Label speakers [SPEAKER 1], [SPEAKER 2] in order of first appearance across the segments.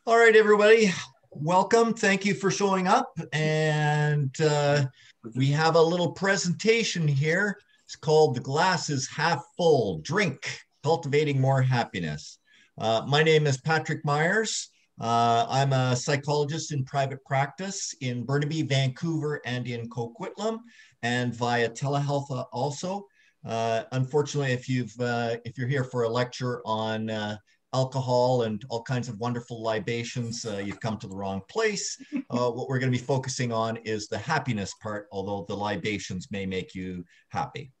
[SPEAKER 1] All right, everybody, welcome. Thank you for showing up. And we have a little presentation here. It's called The Glass is Half Full, Drink, Cultivating More Happiness. My name is Patrick Myers. I'm a psychologist in private practice in Burnaby, Vancouver, and in Coquitlam, and via telehealth also. Unfortunately, if you're here for a lecture on alcohol and all kinds of wonderful libations, you've come to the wrong place. What we're going to be focusing on is the happiness part, although the libations may make you happy.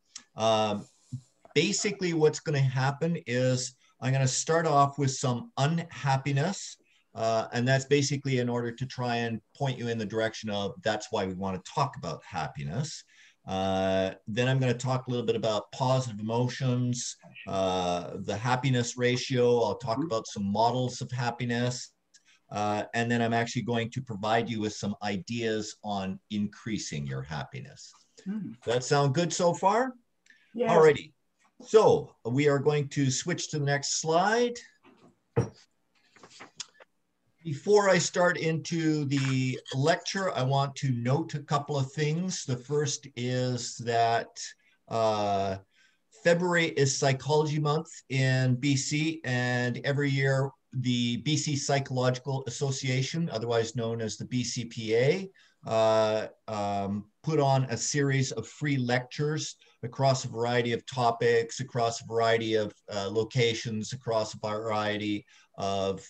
[SPEAKER 1] Basically, what's going to happen is I'm going to start off with some unhappiness. And that's basically in order to try and point you in the direction of that's why we want to talk about happiness. Then I'm going to talk a little bit about positive emotions, the happiness ratio. I'll talk about some models of happiness. And then I'm actually going to provide you with some ideas on increasing your happiness. Does that sound good so far?
[SPEAKER 2] Yes.
[SPEAKER 1] All righty. So we are going to switch to the next slide. Before I start into the lecture, I want to note a couple of things. The first is that February is Psychology Month in BC, and every year the BC Psychological Association, otherwise known as the BCPA, put on a series of free lectures across a variety of topics, across a variety of locations, across a variety of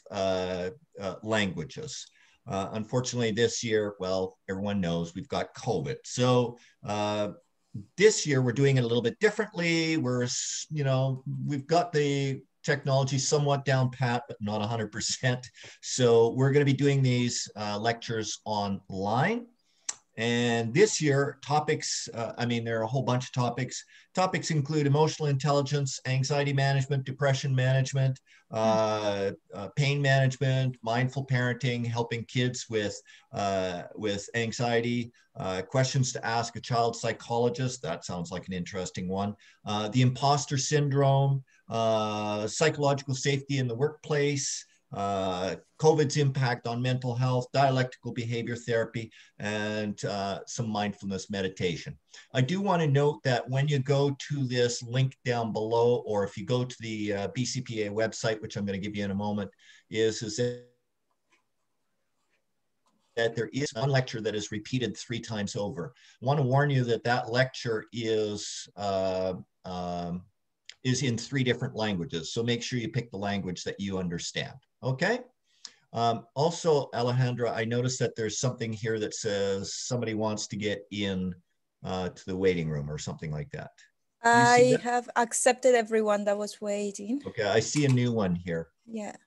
[SPEAKER 1] languages. Unfortunately, this year, well, everyone knows we've got COVID. So this year we're doing it a little bit differently. We've got the technology somewhat down pat, but not 100%. So we're going to be doing these lectures online. And this year, topics, there are a whole bunch of topics. Topics include emotional intelligence, anxiety management, depression management, pain management, mindful parenting, helping kids with anxiety, questions to ask a child psychologist. That sounds like an interesting one. The imposter syndrome, psychological safety in the workplace, COVID's impact on mental health, dialectical behavior therapy, and some mindfulness meditation. I do want to note that when you go to this link down below, or if you go to the BCPA website, which I'm going to give you in a moment, is that there is one lecture that is repeated 3 times over. I want to warn you that that lecture is in 3 different languages. So make sure you pick the language that you understand. Okay. Also, Alejandra, I noticed that there's something here that says somebody wants to get in to the waiting room or something like that.
[SPEAKER 3] I have accepted everyone that was waiting.
[SPEAKER 1] Okay, I see a new one here.
[SPEAKER 3] Yeah.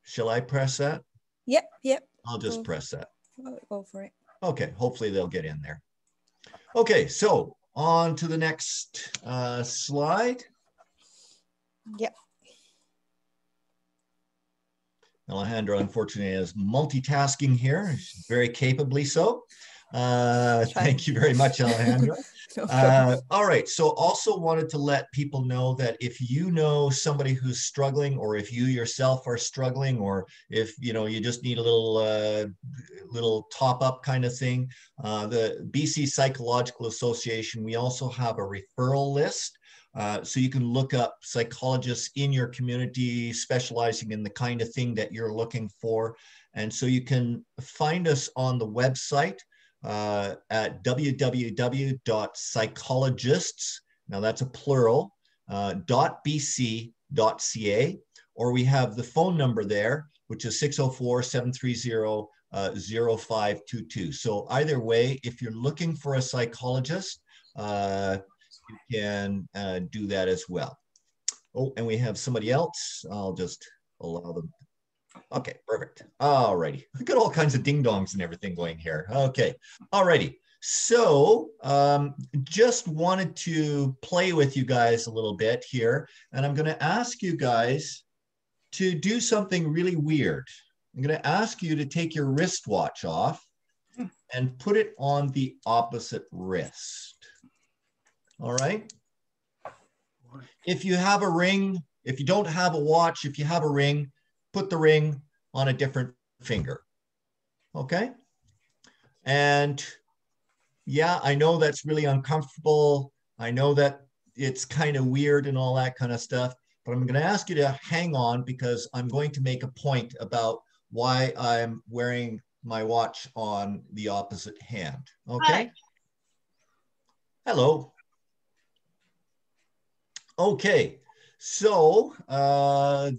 [SPEAKER 1] Shall I press that?
[SPEAKER 3] Yep.
[SPEAKER 1] I'll just press that.
[SPEAKER 3] Go for it.
[SPEAKER 1] Okay, hopefully they'll get in there. Okay, so on to the next slide.
[SPEAKER 3] Yep.
[SPEAKER 1] Alejandra, unfortunately, is multitasking here, very capably so. Thank you very much, Alejandra. All right, so also wanted to let people know that if you know somebody who's struggling, or if you yourself are struggling, or if you just need a little top-up kind of thing, the BC Psychological Association, we also have a referral list. So you can look up psychologists in your community specializing in the kind of thing that you're looking for. And so you can find us on the website at www.psychologists, now that's a plural, .bc.ca, or we have the phone number there, which is 604-730-0522. So either way, if you're looking for a psychologist, you can do that as well. Oh, and we have somebody else. I'll just allow them. Okay, perfect. All righty. We've got all kinds of ding-dongs and everything going here. Okay, all righty. So just wanted to play with you guys a little bit here. And I'm going to ask you guys to do something really weird. I'm going to ask you to take your wristwatch off and put it on the opposite wrist. All right. If you have a ring, if you don't have a watch, if you have a ring, put the ring on a different finger. Okay. And yeah, I know that's really uncomfortable. I know that it's kind of weird and all that kind of stuff, but I'm going to ask you to hang on because I'm going to make a point about why I'm wearing my watch on the opposite hand. Okay.
[SPEAKER 2] Hi.
[SPEAKER 1] Hello. Okay. So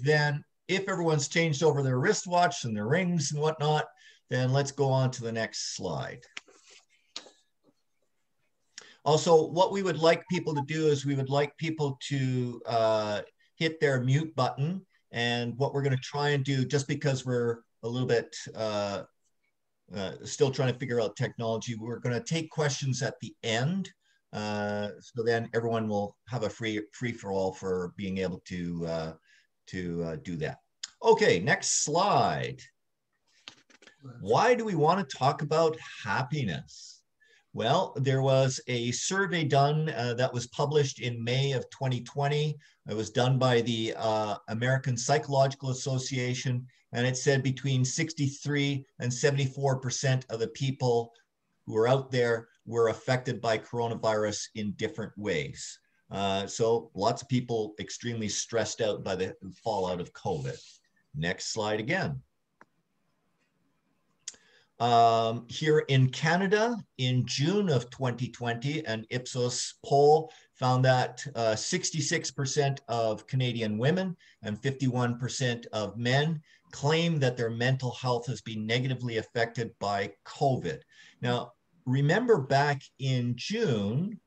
[SPEAKER 1] then if everyone's changed over their wristwatch and their rings and whatnot, then let's go on to the next slide. Also, what we would like people to do is we would like people to hit their mute button. And what we're going to try and do, just because we're a little bit still trying to figure out technology, we're going to take questions at the end. So then everyone will have a free-for-all for being able to do that. Okay, next slide. Why do we want to talk about happiness? Well, there was a survey done that was published in May of 2020. It was done by the American Psychological Association, and it said between 63 and 74% of the people who are out there were affected by coronavirus in different ways. So lots of people extremely stressed out by the fallout of COVID. Next slide again. Here in Canada, in June of 2020, an Ipsos poll found that 66% of Canadian women and 51% of men claim that their mental health has been negatively affected by COVID. Now, remember back in June,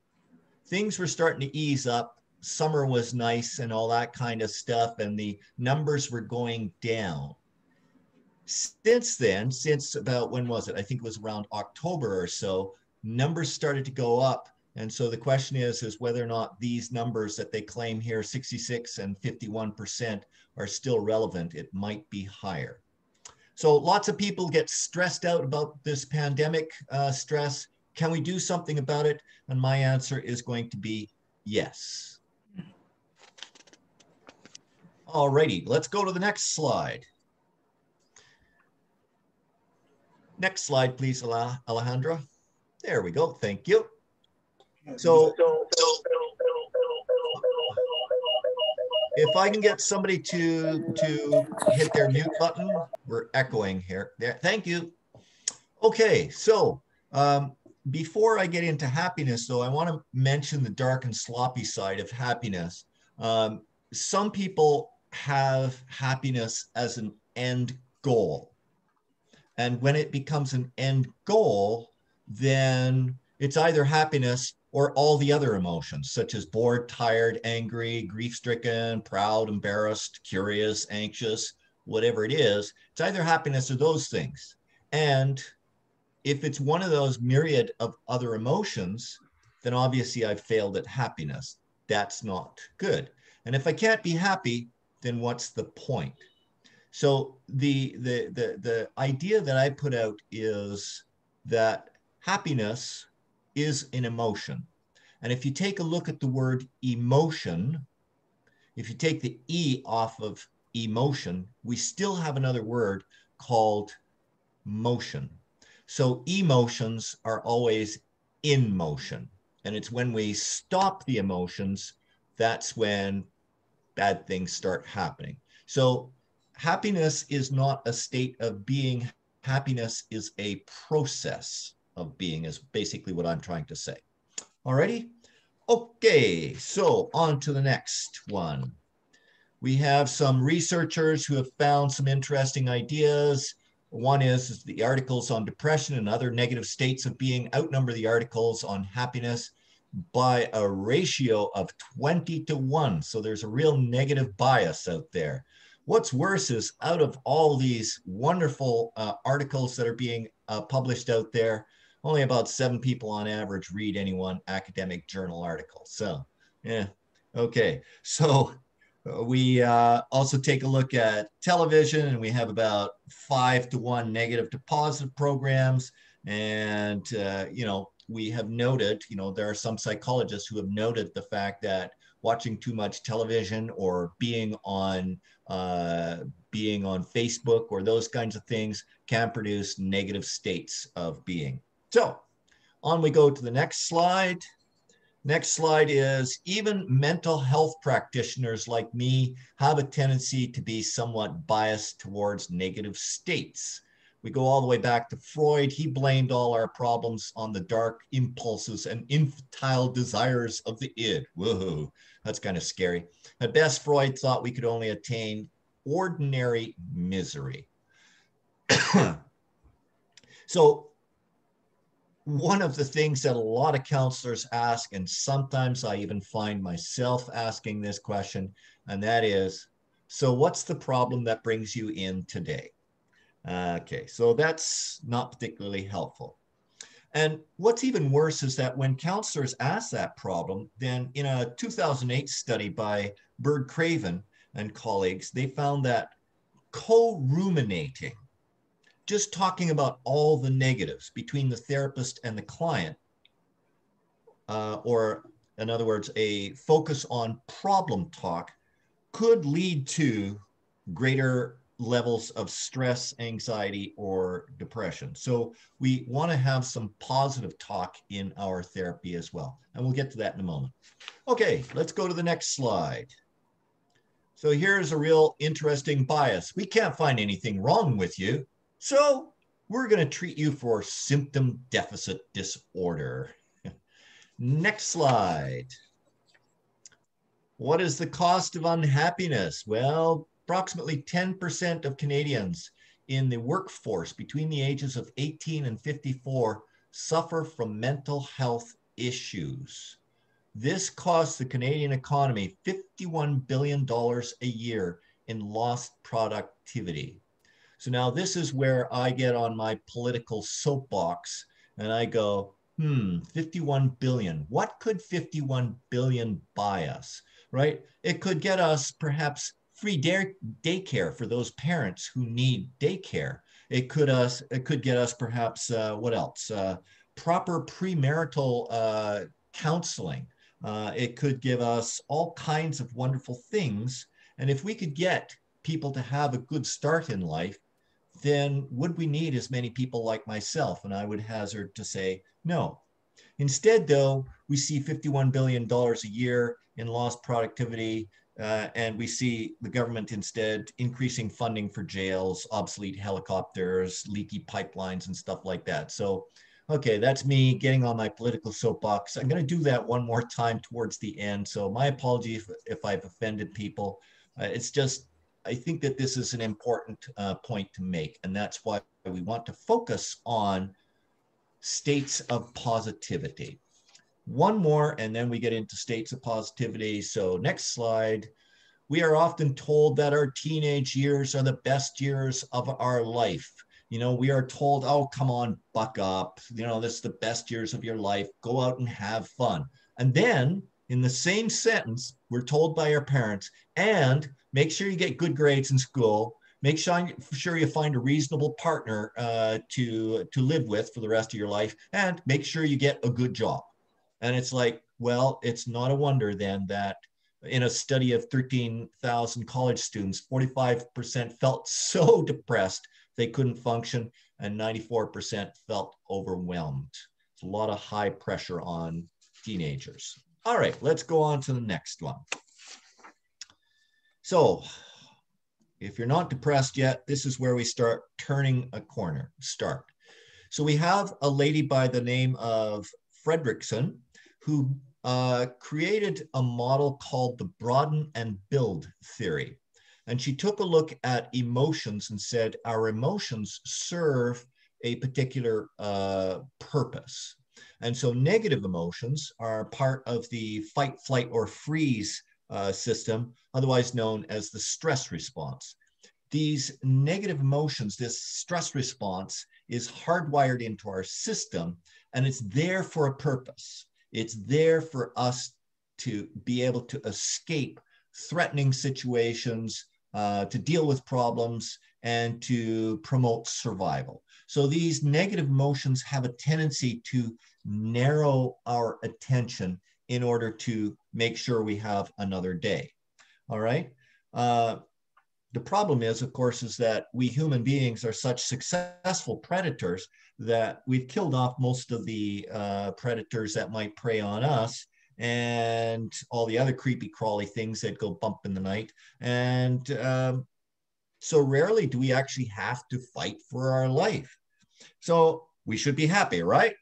[SPEAKER 1] things were starting to ease up. Summer was nice and all that kind of stuff, and the numbers were going down. Since then, since about, when was it? I think it was around October or so, numbers started to go up. And so the question is whether or not these numbers that they claim here, 66 and 51%, are still relevant. It might be higher. So lots of people get stressed out about this pandemic stress. Can we do something about it? And my answer is going to be yes. All righty, let's go to the next slide. Next slide, please, Alejandra. There we go. Thank you. So if I can get somebody to hit their mute button, we're echoing here. There, thank you. Okay, so before I get into happiness, though, I want to mention the dark and sloppy side of happiness. Some people have happiness as an end goal. And when it becomes an end goal, then it's either happiness or all the other emotions, such as bored, tired, angry, grief-stricken, proud, embarrassed, curious, anxious, whatever it is. It's either happiness or those things. And if it's one of those myriad of other emotions, then obviously I've failed at happiness. That's not good. And if I can't be happy, then what's the point? So the idea that I put out is that happiness is an emotion. And if you take a look at the word emotion, if you take the E off of emotion, we still have another word called motion. So emotions are always in motion. And it's when we stop the emotions, that's when bad things start happening. So happiness is not a state of being. Happiness is a process of being, is basically what I'm trying to say. Alrighty? Okay, so on to the next one. We have some researchers who have found some interesting ideas. One is the articles on depression and other negative states of being outnumber the articles on happiness by a ratio of 20-1. So there's a real negative bias out there. What's worse is out of all these wonderful articles that are being published out there, only about 7 people on average read any one academic journal article. So, yeah, okay. So we also take a look at television, and we have about 5-1 negative to positive programs. And, you know, we have noted, you know, there are some psychologists who have noted the fact that watching too much television or being on Facebook or those kinds of things can produce negative states of being. So on we go to the next slide. Next slide is even mental health practitioners like me have a tendency to be somewhat biased towards negative states. We go all the way back to Freud. He blamed all our problems on the dark impulses and infantile desires of the id. Whoa, that's kind of scary. At best, Freud thought we could only attain ordinary misery. So one of the things that a lot of counselors ask, and sometimes I even find myself asking this question, and that is, so what's the problem that brings you in today? Okay, so that's not particularly helpful. And what's even worse is that when counselors ask that problem, then in a 2008 study by Bird Craven and colleagues, they found that co-ruminating, just talking about all the negatives between the therapist and the client, or in other words, a focus on problem talk, could lead to greater levels of stress, anxiety, or depression. So we want to have some positive talk in our therapy as well. And we'll get to that in a moment. Okay, let's go to the next slide. So here's a real interesting bias. We can't find anything wrong with you, so we're going to treat you for symptom deficit disorder. Next slide. What is the cost of unhappiness? Well, approximately 10% of Canadians in the workforce between the ages of 18 and 54 suffer from mental health issues. This costs the Canadian economy $51 billion a year in lost productivity. So now this is where I get on my political soapbox and I go, 51 billion. What could 51 billion buy us, right? It could get us perhaps free daycare for those parents who need daycare. It could get us perhaps, what else? Proper premarital counseling. It could give us all kinds of wonderful things. And if we could get people to have a good start in life, then would we need as many people like myself? And I would hazard to say no. Instead, though, we see $51 billion a year in lost productivity, and we see the government instead increasing funding for jails, obsolete helicopters, leaky pipelines, and stuff like that. So, okay, that's me getting on my political soapbox. I'm going to do that one more time towards the end. So my apology if I've offended people. It's just, I think that this is an important point to make, and that's why we want to focus on states of positivity. One more, and then we get into states of positivity. So next slide. We are often told that our teenage years are the best years of our life. You know, we are told, oh, come on, buck up. You know, this is the best years of your life. Go out and have fun. And then in the same sentence, we're told by our parents, and make sure you get good grades in school. Make sure you find a reasonable partner to live with for the rest of your life, and make sure you get a good job. And it's like, well, it's not a wonder then that in a study of 13,000 college students, 45% felt so depressed they couldn't function, and 94% felt overwhelmed. It's a lot of high pressure on teenagers. All right, let's go on to the next one. So if you're not depressed yet, this is where we start turning a corner. So we have a lady by the name of Fredrickson who created a model called the broaden and build theory. And she took a look at emotions and said, our emotions serve a particular purpose. And so negative emotions are part of the fight, flight, or freeze system, otherwise known as the stress response. These negative emotions, this stress response, is hardwired into our system, and it's there for a purpose. It's there for us to be able to escape threatening situations, to deal with problems, and to promote survival. So these negative emotions have a tendency to narrow our attention in order to make sure we have another day. All right. The problem is, of course, is that we human beings are such successful predators that we've killed off most of the predators that might prey on us and all the other creepy crawly things that go bump in the night. And so rarely do we actually have to fight for our life. So we should be happy, right?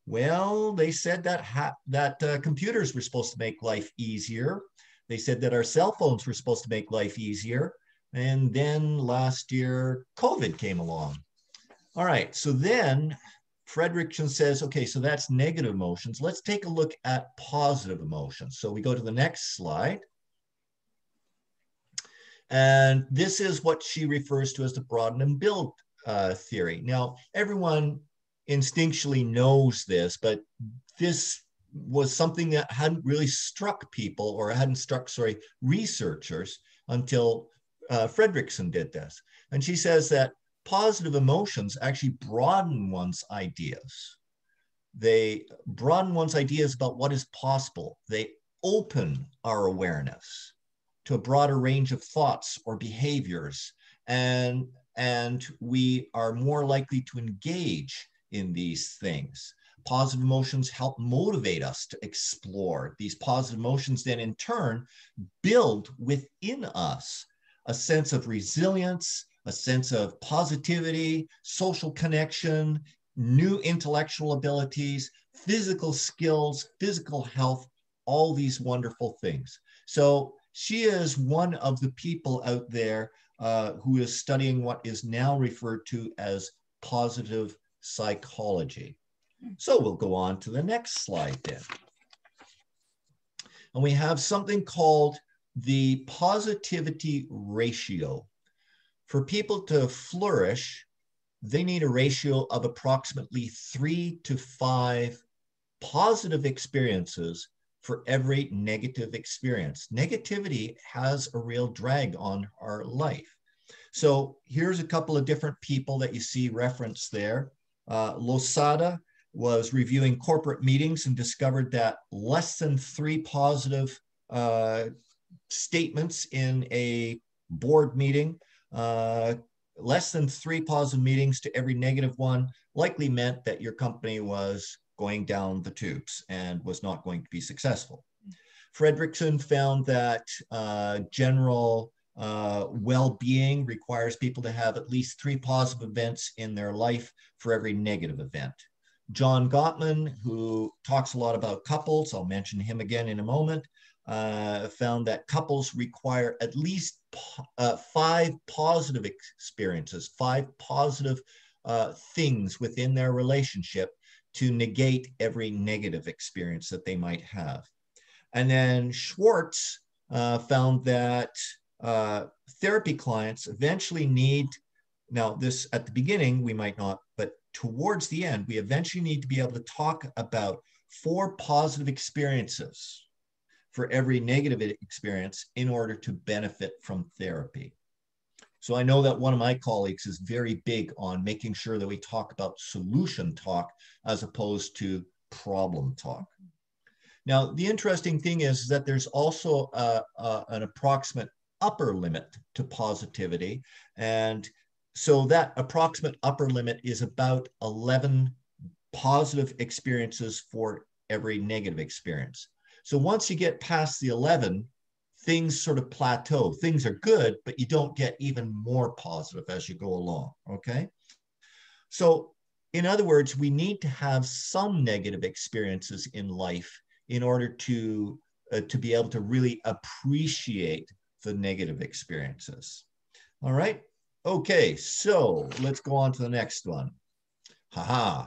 [SPEAKER 1] Well, they said that computers were supposed to make life easier. They said that our cell phones were supposed to make life easier. And then last year, COVID came along. All right, so then Fredrickson says, okay, so that's negative emotions. Let's take a look at positive emotions. So we go to the next slide. And this is what she refers to as the broaden and build theory. Now, everyone instinctually knows this, but this was something that hadn't really struck people, or hadn't struck, researchers until Fredrickson did this. And she says that positive emotions actually broaden one's ideas. They broaden one's ideas about what is possible. They open our awareness to a broader range of thoughts or behaviors, and we are more likely to engage in these things. Positive emotions help motivate us to explore. These positive emotions then in turn build within us a sense of resilience, a sense of positivity, social connection, new intellectual abilities, physical skills, physical health, all these wonderful things. So she is one of the people out there who is studying what is now referred to as positive psychology. So we'll go on to the next slide then. And we have something called the positivity ratio. For people to flourish, they need a ratio of approximately 3 to 5 positive experiences for every negative experience. Negativity has a real drag on our life. So here's a couple of different people that you see referenced there. Losada was reviewing corporate meetings and discovered that less than 3 positive statements in a board meeting, less than 3 positive meetings to every negative one likely meant that your company was going down the tubes and was not going to be successful. Fredrickson found that general well-being requires people to have at least 3 positive events in their life for every negative event. John Gottman, who talks a lot about couples, I'll mention him again in a moment, found that couples require at least 5 positive experiences, 5 positive things within their relationship to negate every negative experience that they might have. And then Schwartz found that therapy clients eventually need, now this at the beginning we might not, but towards the end, we eventually need to be able to talk about 4 positive experiences for every negative experience in order to benefit from therapy. So I know that one of my colleagues is very big on making sure that we talk about solution talk as opposed to problem talk. Now, the interesting thing is that there's also an approximate upper limit to positivity. And so that approximate upper limit is about 11 positive experiences for every negative experience. So once you get past the 11, things sort of plateau. Things are good, but you don't get even more positive as you go along, okay? So in other words, we need to have some negative experiences in life in order to be able to really appreciate the negative experiences. All right, okay, so let's go on to the next one. Haha.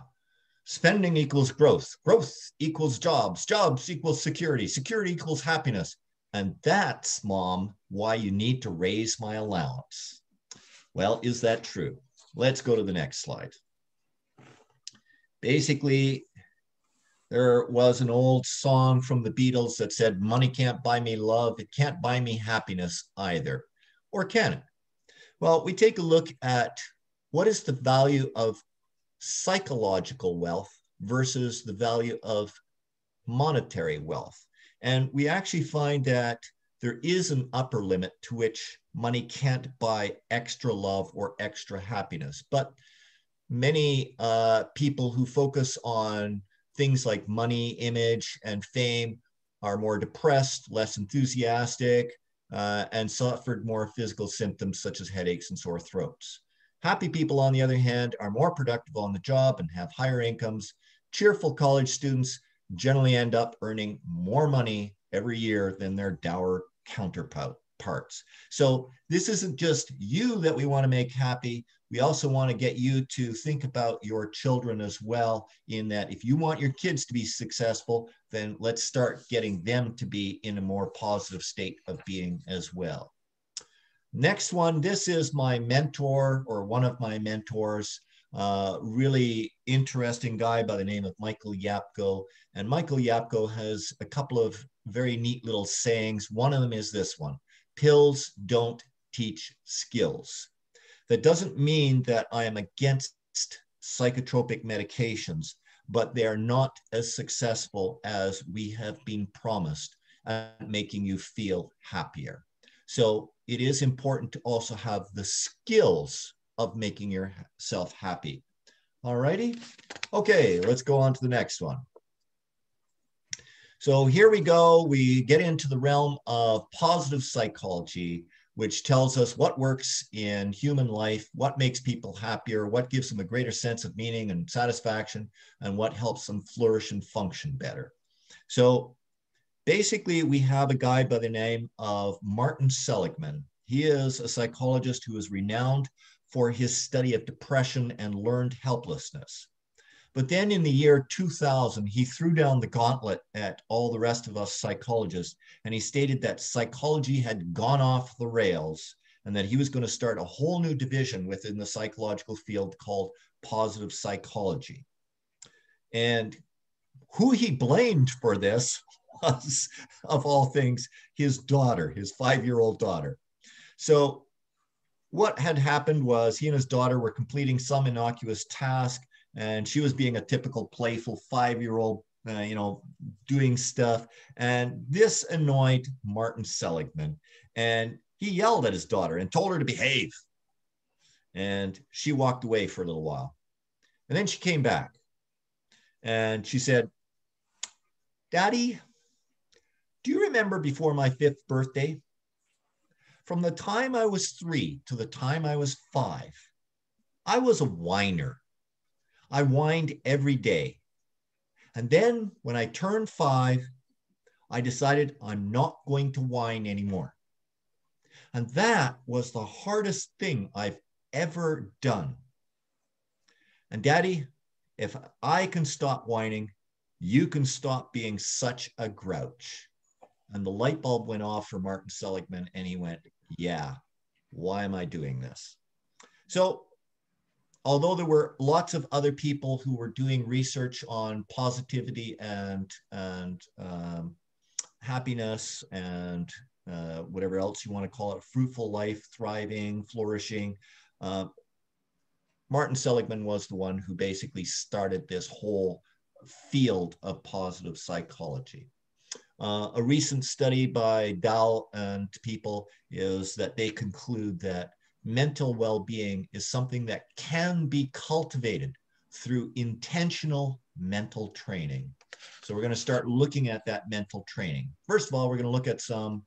[SPEAKER 1] Spending equals growth. Growth equals jobs. Jobs equals security. Security equals happiness. And that's, Mom, why you need to raise my allowance. Well, is that true? Let's go to the next slide. Basically, there was an old song from the Beatles that said, money can't buy me love. It can't buy me happiness either. Or can it? Well, we take a look at what is the value of psychological wealth versus the value of monetary wealth. And we actually find that there is an upper limit to which money can't buy extra love or extra happiness. But many people who focus on things like money, image, and fame are more depressed, less enthusiastic, and suffered more physical symptoms such as headaches and sore throats. Happy people, on the other hand, are more productive on the job and have higher incomes. Cheerful college students generally end up earning more money every year than their dour counterparts. So this isn't just you that we want to make happy. We also want to get you to think about your children as well, in that if you want your kids to be successful, then let's start getting them to be in a more positive state of being as well. Next one, this is my mentor, or one of my mentors, really interesting guy by the name of Michael Yapko. And Michael Yapko has a couple of very neat little sayings. One of them is this one: pills don't teach skills. That doesn't mean that I am against psychotropic medications, but they are not as successful as we have been promised at making you feel happier. So it is important to also have the skills of making yourself happy. All righty. Okay, let's go on to the next one. So here we go. We get into the realm of positive psychology, which tells us what works in human life, what makes people happier, what gives them a greater sense of meaning and satisfaction, and what helps them flourish and function better. So basically, we have a guy by the name of Martin Seligman. He is a psychologist who is renowned for his study of depression and learned helplessness. But then in the year 2000, he threw down the gauntlet at all the rest of us psychologists, and he stated that psychology had gone off the rails and that he was going to start a whole new division within the psychological field called positive psychology. And who he blamed for this was, of all things, his daughter, his 5-year-old daughter. So what had happened was he and his daughter were completing some innocuous task, and she was being a typical playful 5-year-old, doing stuff. And this annoyed Martin Seligman. And he yelled at his daughter and told her to behave. And she walked away for a little while. And then she came back and she said, "Daddy, do you remember before my 5th birthday? From the time I was 3 to the time I was 5, I was a whiner. I whined every day. And then when I turned 5, I decided I'm not going to whine anymore. And that was the hardest thing I've ever done. And Daddy, if I can stop whining, you can stop being such a grouch." And the light bulb went off for Martin Seligman, and he went, yeah, why am I doing this? So although there were lots of other people who were doing research on positivity and happiness and whatever else you want to call it, fruitful life, thriving, flourishing, Martin Seligman was the one who basically started this whole field of positive psychology. A recent study by Dow and people is that they conclude that mental well-being is something that can be cultivated through intentional mental training. So we're going to start looking at that mental training. First of all, we're going to look at some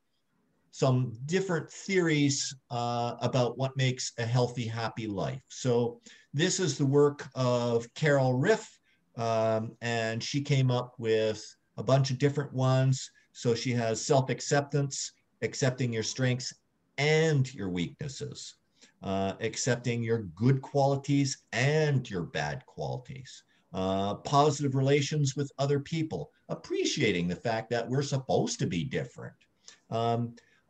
[SPEAKER 1] different theories about what makes a healthy, happy life. So this is the work of Carol Riff, and she came up with a bunch of different ones. So she has self-acceptance, accepting your strengths and your weaknesses, accepting your good qualities and your bad qualities, positive relations with other people, appreciating the fact that we're supposed to be different,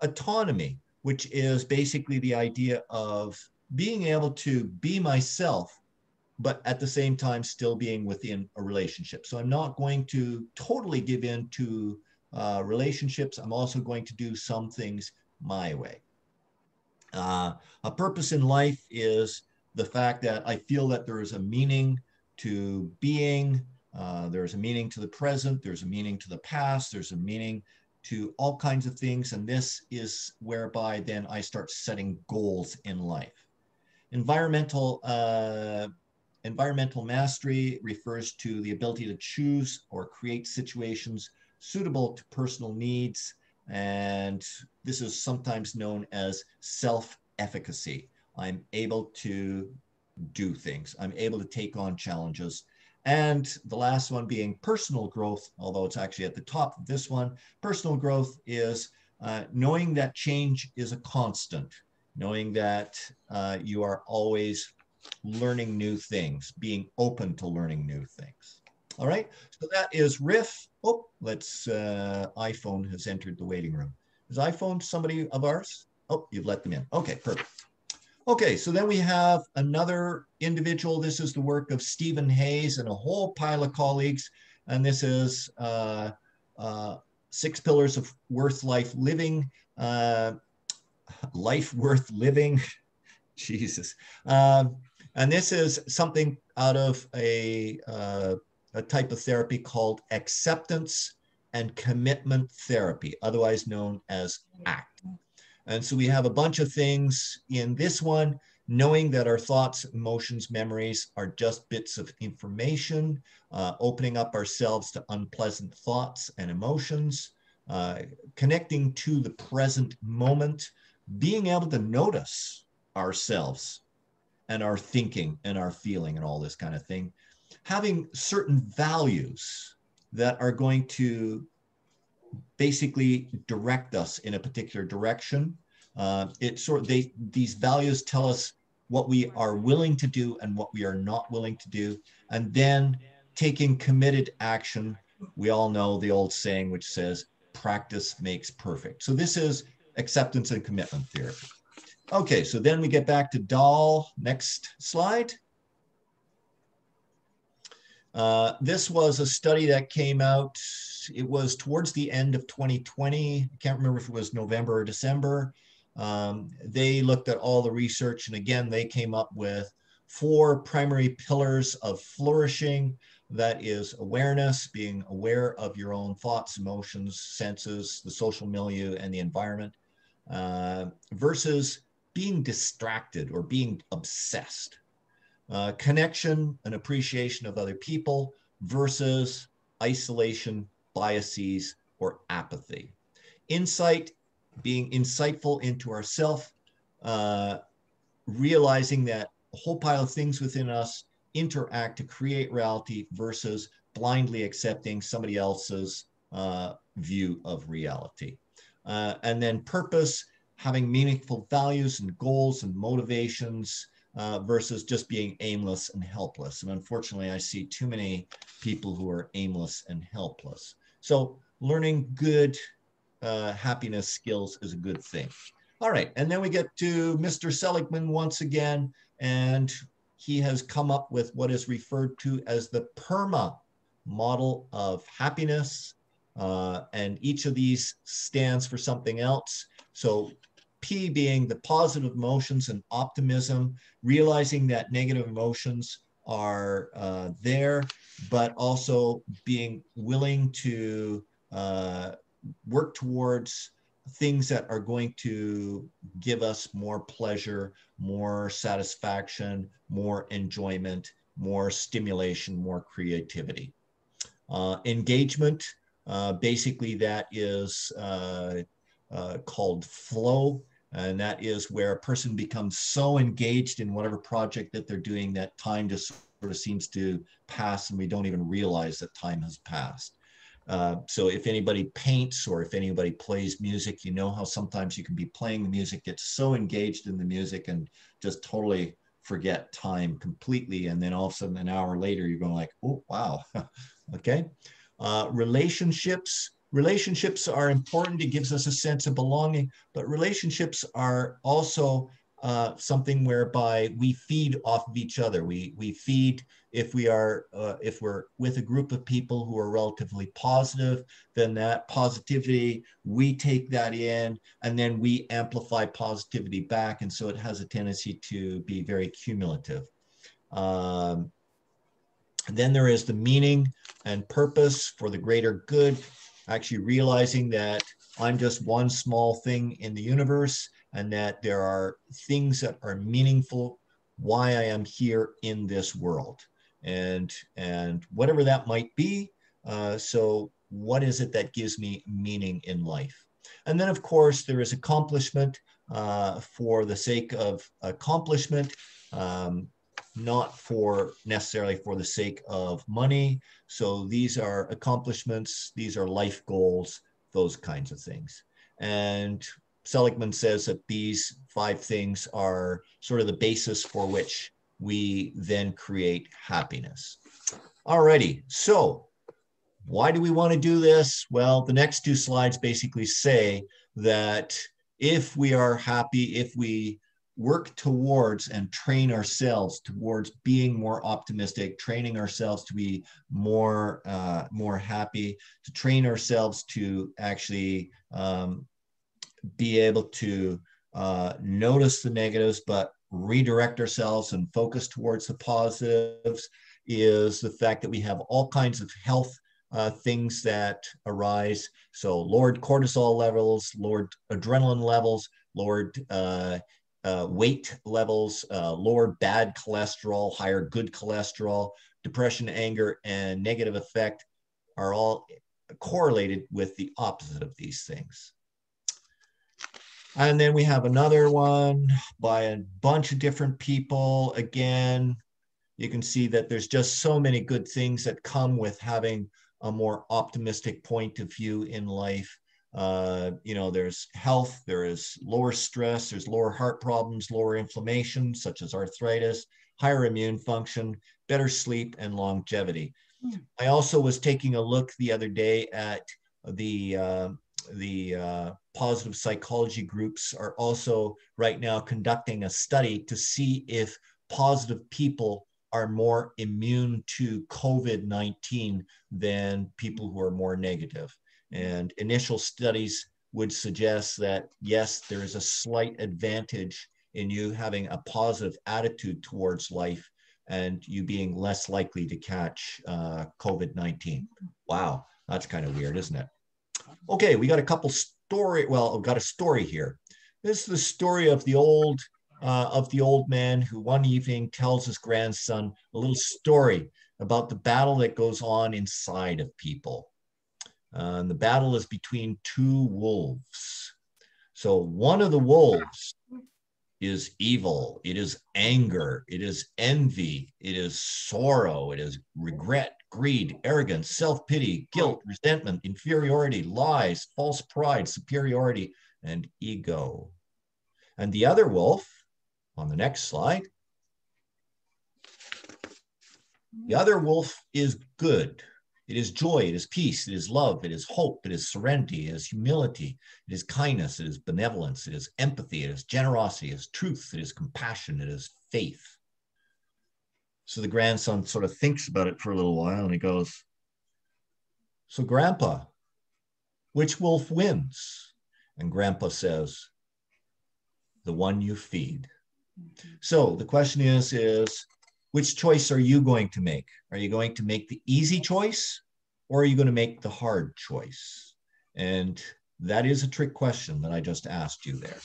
[SPEAKER 1] autonomy, which is basically the idea of being able to be myself, but at the same time still being within a relationship. So I'm not going to totally give in to relationships. I'm also going to do some things my way. A purpose in life is the fact that I feel that there is a meaning to being, There's a meaning to the present, there's a meaning to the past, there's a meaning to all kinds of things. And this is whereby then I start setting goals in life. Environmental mastery refers to the ability to choose or create situations suitable to personal needs. And this is sometimes known as self-efficacy. I'm able to do things. I'm able to take on challenges. And the last one being personal growth, although it's actually at the top of this one. Personal growth is knowing that change is a constant, knowing that you are always learning new things, being open to learning new things. All right, so that is Riff. Oh, iPhone has entered the waiting room. Is iPhone somebody of ours? Oh, you've let them in. Okay, perfect. Okay, so then we have another individual. This is the work of Stephen Hayes and a whole pile of colleagues. And this is 6 Pillars of Life Worth Living. Jesus. And this is something out of a type of therapy called acceptance and commitment therapy, otherwise known as ACT. And so we have a bunch of things in this one, knowing that our thoughts, emotions, memories are just bits of information, opening up ourselves to unpleasant thoughts and emotions, connecting to the present moment, being able to notice ourselves and our thinking and our feeling and all this kind of thing, having certain values that are going to basically direct us in a particular direction. These values tell us what we are willing to do and what we are not willing to do, and then taking committed action. We all know the old saying which says practice makes perfect. So this is acceptance and commitment therapy. Okay, so then we get back to Dahl. Next slide. This was a study that came out. It was towards the end of 2020. I can't remember if it was November or December. They looked at all the research, and again, they came up with 4 primary pillars of flourishing. That is awareness, being aware of your own thoughts, emotions, senses, the social milieu, and the environment, versus being distracted or being obsessed. Connection and appreciation of other people versus isolation, biases, or apathy. Insight, being insightful into ourself, realizing that a whole pile of things within us interact to create reality versus blindly accepting somebody else's view of reality. And then purpose, having meaningful values and goals and motivations, versus just being aimless and helpless. And unfortunately, I see too many people who are aimless and helpless. So learning good happiness skills is a good thing. All right, and then we get to Mr. Seligman once again, and he has come up with what is referred to as the PERMA model of happiness, and each of these stands for something else. So P being the positive emotions and optimism, realizing that negative emotions are there, but also being willing to work towards things that are going to give us more pleasure, more satisfaction, more enjoyment, more stimulation, more creativity. Engagement, basically that is called flow. And that is where a person becomes so engaged in whatever project that they're doing that time just sort of seems to pass and we don't even realize that time has passed. So if anybody paints or if anybody plays music, you know how sometimes you can be playing the music, get so engaged in the music and just totally forget time completely. And then all of a sudden, an hour later, you're going like, oh, wow. Okay. Relationships are important. It gives us a sense of belonging, but relationships are also something whereby we feed off of each other. We feed if we're with a group of people who are relatively positive, then that positivity, we take that in and then we amplify positivity back. And so it has a tendency to be very cumulative. Then there is the meaning and purpose for the greater good, actually realizing that I'm just one small thing in the universe and that there are things that are meaningful why I am here in this world. And whatever that might be, so what is it that gives me meaning in life? And then, of course, there is accomplishment for the sake of accomplishment. Not for necessarily for the sake of money. So these are accomplishments, these are life goals, those kinds of things. And Seligman says that these 5 things are sort of the basis for which we then create happiness. Alrighty, so why do we want to do this? Well, the next 2 slides basically say that if we are happy, if we work towards and train ourselves towards being more optimistic, training ourselves to be more happy, to train ourselves to actually be able to notice the negatives, but redirect ourselves and focus towards the positives, is the fact that we have all kinds of health things that arise. So lowered cortisol levels, lowered adrenaline levels, lowered weight levels, lower bad cholesterol, higher good cholesterol, depression, anger, and negative affect are all correlated with the opposite of these things. And then we have another one by a bunch of different people. Again, you can see that there's just so many good things that come with having a more optimistic point of view in life. There's health, there is lower stress, there's lower heart problems, lower inflammation, such as arthritis, higher immune function, better sleep, and longevity. I also was taking a look the other day at the positive psychology groups are also right now conducting a study to see if positive people are more immune to COVID-19 than people who are more negative. And initial studies would suggest that, yes, there is a slight advantage in you having a positive attitude towards life and you being less likely to catch COVID-19. Wow, that's kind of weird, isn't it? Okay, we got a couple story. Well, I've got a story here. This is the story of the old man who one evening tells his grandson a little story about the battle that goes on inside of people. The battle is between 2 wolves. So one of the wolves is evil. It is anger. It is envy. It is sorrow. It is regret, greed, arrogance, self-pity, guilt, resentment, inferiority, lies, false pride, superiority, and ego. And the other wolf, on the next slide, the other wolf is good. It is joy, it is peace, it is love, it is hope, it is serenity, it is humility, it is kindness, it is benevolence, it is empathy, it is generosity, it is truth, it is compassion, it is faith. So the grandson sort of thinks about it for a little while and he goes, "So Grandpa, which wolf wins?" And Grandpa says, "The one you feed." So the question is which choice are you going to make? Are you going to make the easy choice or are you going to make the hard choice? And that is a trick question that I just asked you there.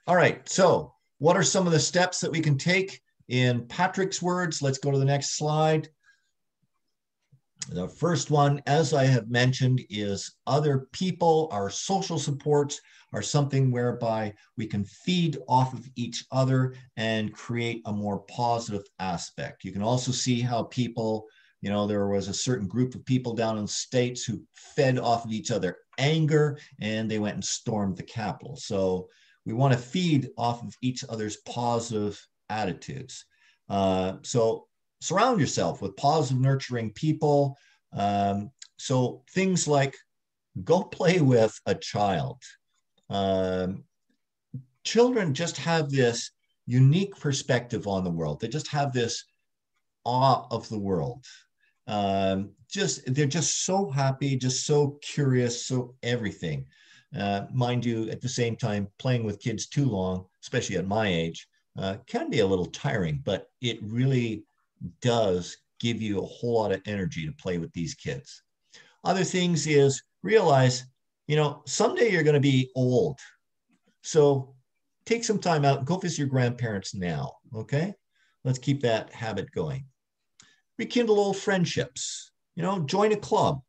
[SPEAKER 1] All right, so what are some of the steps that we can take? In Patrick's words, let's go to the next slide. The first one, as I have mentioned, is other people. Our social supports are something whereby we can feed off of each other and create a more positive aspect. You can also see how people, there was a certain group of people down in the States who fed off of each other anger and they went and stormed the Capitol. So we want to feed off of each other's positive attitudes. So surround yourself with positive, nurturing people. So things like go play with a child. Children just have this unique perspective on the world. They just have this awe of the world. They're just so happy, just so curious, so everything. Mind you, at the same time, playing with kids too long, especially at my age, can be a little tiring, but it really does give you a whole lot of energy to play with these kids. Other things is realize, someday you're going to be old. So take some time out and go visit your grandparents now. Okay. Let's keep that habit going. Rekindle old friendships, join a club,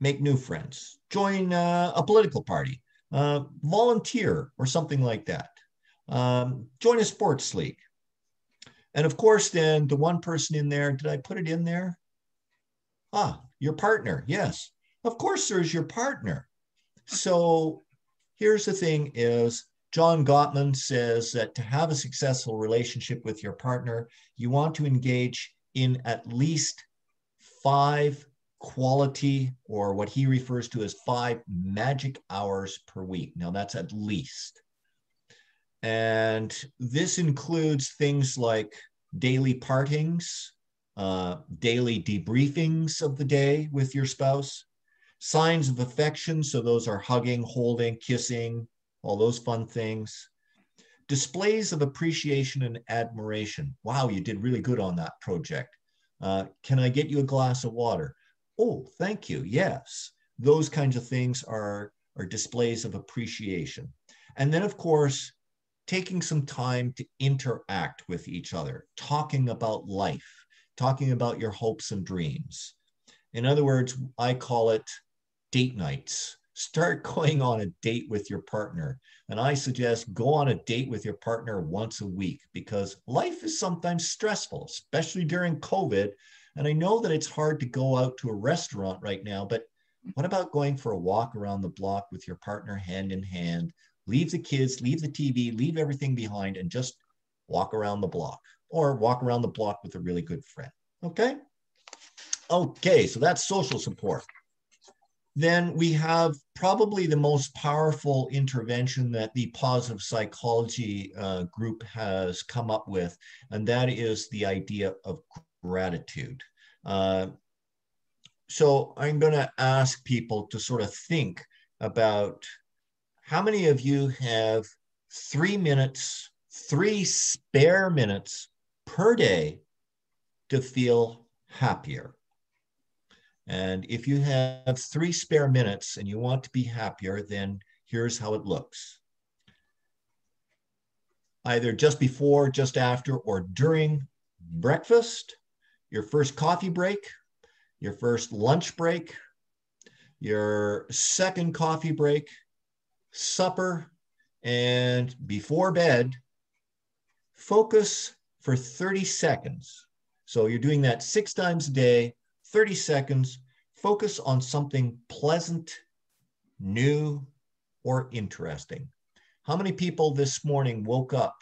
[SPEAKER 1] make new friends, join a political party, volunteer or something like that. Join a sports league. And of course, then the one person in there, did I put it in there? Your partner. Yes, of course there's your partner. So here's the thing is John Gottman says that to have a successful relationship with your partner, you want to engage in at least 5 quality, or what he refers to as 5 magic hours per week. Now that's at least. And this includes things like daily partings, daily debriefings of the day with your spouse, signs of affection. So those are hugging, holding, kissing, all those fun things. Displays of appreciation and admiration. Wow, you did really good on that project. Can I get you a glass of water? Oh, thank you. Yes. Those kinds of things are displays of appreciation. And then, of course, taking some time to interact with each other, talking about life, talking about your hopes and dreams. In other words, I call it date nights. Start going on a date with your partner. And I suggest go on a date with your partner once a week, because life is sometimes stressful, especially during COVID. And I know that it's hard to go out to a restaurant right now, but what about going for a walk around the block with your partner hand in hand? Leave the kids, leave the TV, leave everything behind, and just walk around the block, or walk around the block with a really good friend. Okay? Okay, so that's social support. Then we have probably the most powerful intervention that the positive psychology group has come up with, and that is the idea of gratitude. So I'm going to ask people to sort of think about how many of you have 3 minutes, 3 spare minutes per day to feel happier. And if you have 3 spare minutes and you want to be happier, then here's how it looks. Either just before, just after, or during breakfast, your first coffee break, your first lunch break, your second coffee break, supper, and before bed, focus for 30 seconds. So you're doing that 6 times a day, 30 seconds, focus on something pleasant, new, or interesting. How many people this morning woke up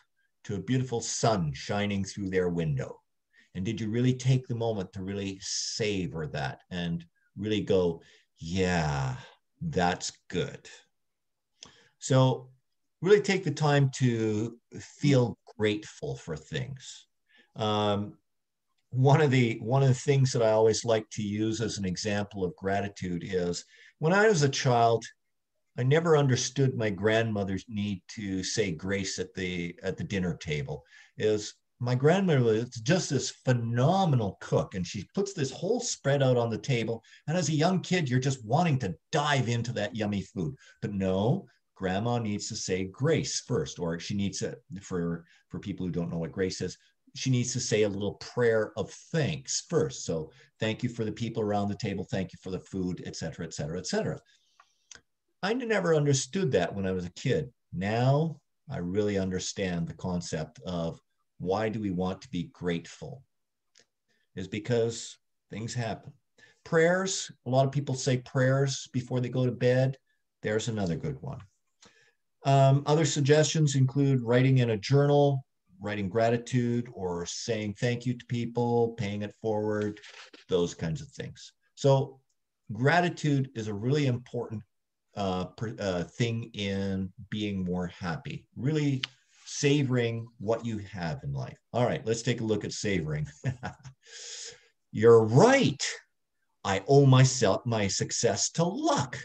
[SPEAKER 1] to a beautiful sun shining through their window? And did you really take the moment to really savor that and really go, yeah, that's good? So really take the time to feel grateful for things. One of the things that I always like to use as an example of gratitude is when I was a child, I never understood my grandmother's need to say grace at the dinner table. Is my grandmother is just this phenomenal cook, and she puts this whole spread out on the table. And as a young kid, you're just wanting to dive into that yummy food. But no, grandma needs to say grace first, or she needs to, for people who don't know what grace is, she needs to say a little prayer of thanks first. So thank you for the people around the table. Thank you for the food, et cetera, et cetera, et cetera. I never understood that when I was a kid. Now I really understand the concept of why do we want to be grateful? Is because things happen. Prayers, a lot of people say prayers before they go to bed. There's another good one. Other suggestions include writing in a journal, writing gratitude, or saying thank you to people, paying it forward, those kinds of things. So gratitude is a really important thing in being more happy, really savoring what you have in life. All right, let's take a look at savoring. You're right. I owe my success to luck.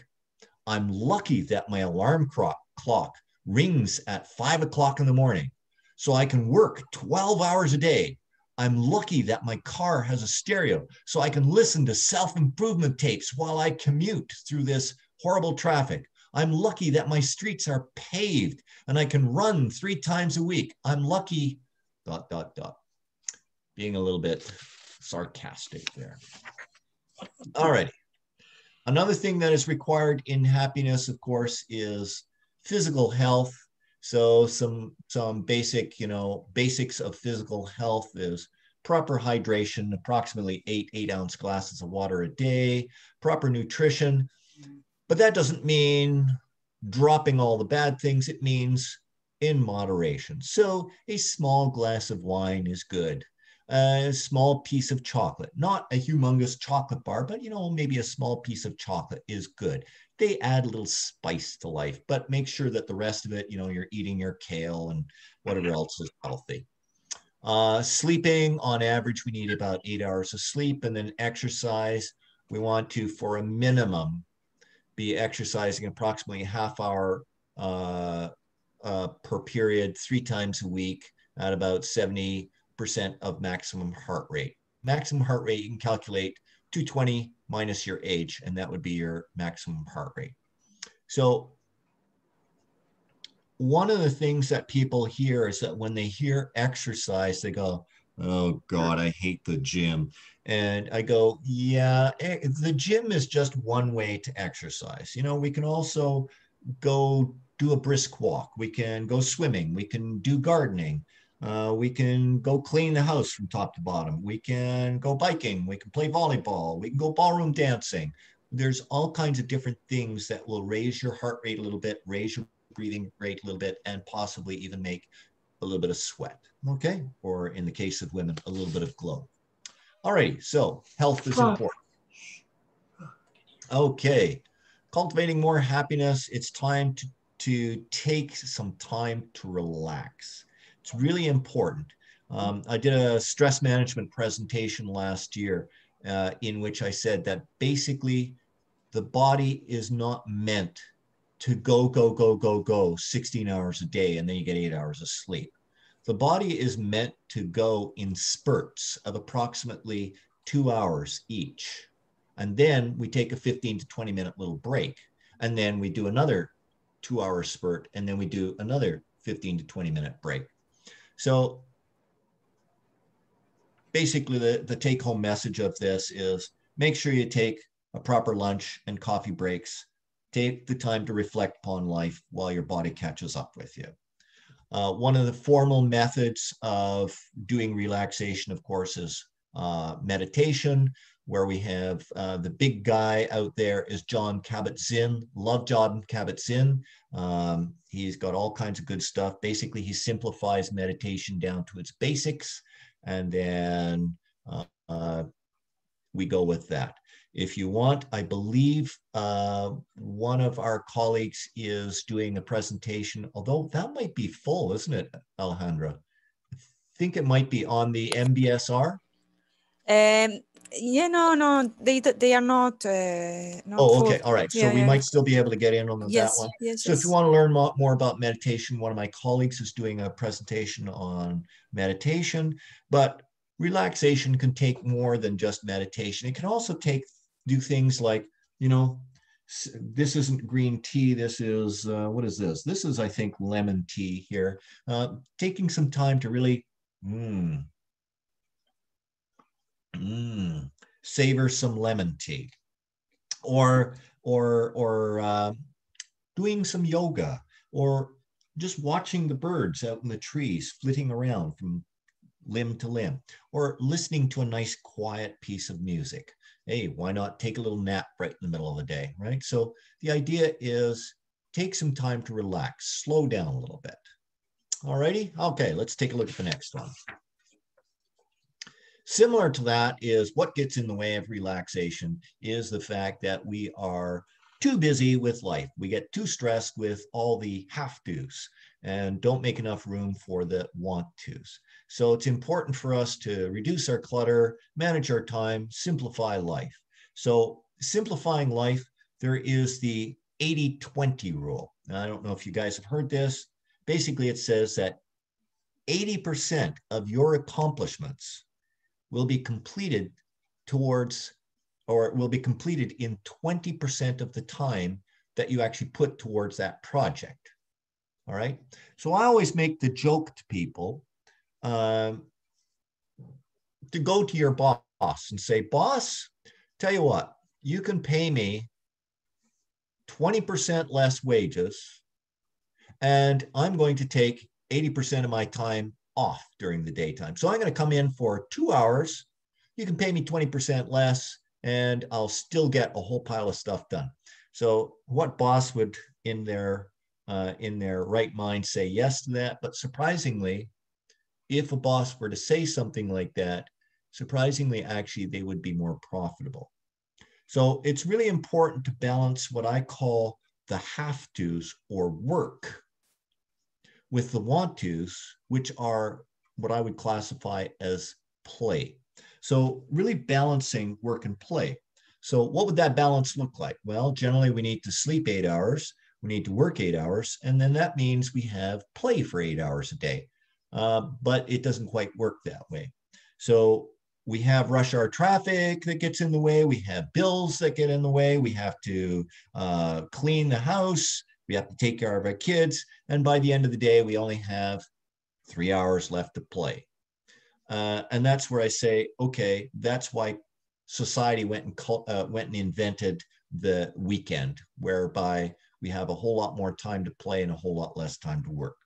[SPEAKER 1] I'm lucky that my alarm clock rings at 5 o'clock in the morning, so I can work 12 hours a day, I'm lucky that my car has a stereo so I can listen to self-improvement tapes while I commute through this horrible traffic. I'm lucky that my streets are paved and I can run 3 times a week. I'm lucky, ... Being a little bit sarcastic there. All right. Another thing that is required in happiness, of course, is physical health. So some basic, basics of physical health is proper hydration, approximately 8-ounce glasses of water a day, proper nutrition. But that doesn't mean dropping all the bad things. It means in moderation. So a small glass of wine is good. A small piece of chocolate, not a humongous chocolate bar, but maybe a small piece of chocolate is good. They add a little spice to life, but make sure that the rest of it, you're eating your kale and whatever else is healthy. Sleeping, on average, we need about 8 hours of sleep, and then exercise. We want to, for a minimum, be exercising approximately a half hour per period, 3 times a week at about 70% of maximum heart rate. Maximum heart rate, you can calculate 220 minus your age, and that would be your maximum heart rate. So one of the things that people hear is that when they hear exercise, they go, oh God, I hate the gym. And I go, yeah, the gym is just one way to exercise. We can also go do a brisk walk. We can go swimming. We can do gardening. We can go clean the house from top to bottom. We can go biking. We can play volleyball. We can go ballroom dancing. There's all kinds of different things that will raise your heart rate a little bit, raise your breathing rate a little bit, and possibly even make a little bit of sweat, okay? Or in the case of women, a little bit of glow. All right, so health is important. Okay, cultivating more happiness. It's time to take some time to relax. It's really important. I did a stress management presentation last year in which I said that basically the body is not meant to go 16 hours a day and then you get 8 hours of sleep. The body is meant to go in spurts of approximately 2 hours each. And then we take a 15 to 20 minute little break. And then we do another 2 hour spurt. And then we do another 15 to 20 minute break. So basically the take home message of this is make sure you take a proper lunch and coffee breaks. Take the time to reflect upon life while your body catches up with you. One of the formal methods of doing relaxation, of course, is meditation, where we have the big guy out there is Jon Kabat-Zinn. Love Jon Kabat-Zinn. He's got all kinds of good stuff. Basically, he simplifies meditation down to its basics, and then we go with that. If you want, I believe one of our colleagues is doing a presentation, although that might be full, isn't it, Alejandra? I think it might be on the MBSR.
[SPEAKER 3] Yeah, no, they are not.
[SPEAKER 1] Oh,
[SPEAKER 3] full.
[SPEAKER 1] okay, all right. So we might still be able to get in on that one.
[SPEAKER 3] Yes.
[SPEAKER 1] So if you want to learn more about meditation, one of my colleagues is doing a presentation on meditation, but relaxation can take more than just meditation. It can also do things like, this isn't green tea. This is, what is this? This is, I think, lemon tea here. Taking some time to really savor some lemon tea, or doing some yoga, or just watching the birds out in the trees flitting around from limb to limb, or listening to a nice quiet piece of music. Hey, why not take a little nap right in the middle of the day, right? So the idea is take some time to relax, slow down a little bit. All righty, okay, let's take a look at the next one. Similar to that is what gets in the way of relaxation is the fact that we are too busy with life. We get too stressed with all the have-tos and don't make enough room for the want-tos. So it's important for us to reduce our clutter, manage our time, simplify life. So simplifying life, there is the 80-20 rule. Now, I don't know if you guys have heard this. Basically, it says that 80% of your accomplishments will be completed towards, or will be completed in 20% of the time that you actually put towards that project. All right. So I always make the joke to people to go to your boss and say, boss, tell you what, you can pay me 20% less wages, and I'm going to take 80% of my time off during the daytime. So I'm going to come in for 2 hours. You can pay me 20% less, and I'll still get a whole pile of stuff done. So what boss would in their right mind say yes to that? But surprisingly, if a boss were to say something like that, surprisingly, actually, they would be more profitable. So it's really important to balance what I call the have tos or work with the want tos, which are what I would classify as play. So really balancing work and play. So what would that balance look like? Well, generally we need to sleep 8 hours, we need to work 8 hours, and then that means we have play for 8 hours a day. But it doesn't quite work that way. So we have rush hour traffic that gets in the way. We have bills that get in the way. We have to clean the house. We have to take care of our kids. And by the end of the day, we only have 3 hours left to play. And that's where I say, okay, that's why society went and invented the weekend, whereby we have a whole lot more time to play and a whole lot less time to work.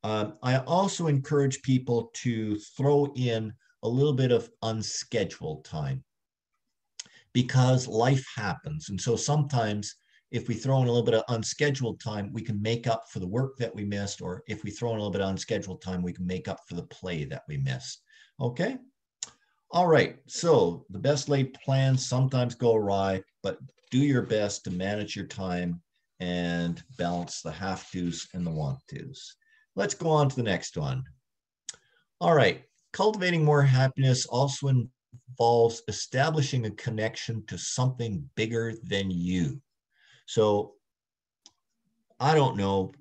[SPEAKER 1] I also encourage people to throw in a little bit of unscheduled time, because life happens. And so sometimes if we throw in a little bit of unscheduled time, we can make up for the work that we missed, or if we throw in a little bit of unscheduled time, we can make up for the play that we missed. Okay. All right. So the best laid plans sometimes go awry, but do your best to manage your time and balance the have tos and the want tos. Let's go on to the next one. All right. Cultivating more happiness also involves establishing a connection to something bigger than you. So I don't know,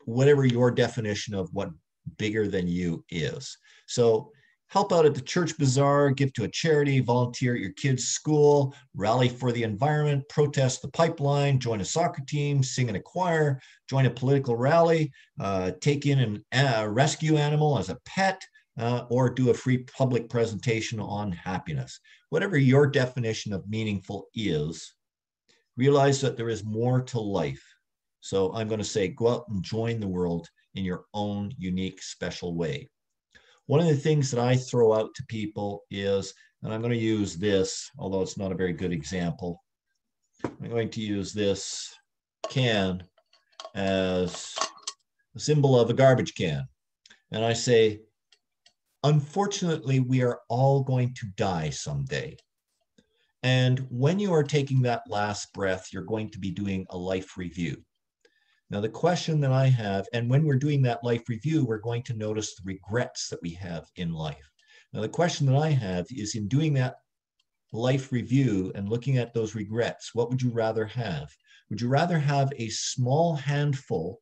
[SPEAKER 1] whatever your definition of what bigger than you is. So help out at the church bazaar, give to a charity, volunteer at your kids' school, rally for the environment, protest the pipeline, join a soccer team, sing in a choir, join a political rally, take in a rescue animal as a pet, or do a free public presentation on happiness. Whatever your definition of meaningful is, realize that there is more to life. So I'm going to say, go out and join the world in your own unique, special way. One of the things that I throw out to people is, and I'm going to use this, although it's not a very good example, I'm going to use this can as a symbol of a garbage can. And I say, unfortunately, we are all going to die someday. And when you are taking that last breath, you're going to be doing a life review. Now, the question that I have, and when we're doing that life review, we're going to notice the regrets that we have in life. Now, the question that I have is, in doing that life review and looking at those regrets, what would you rather have? Would you rather have a small handful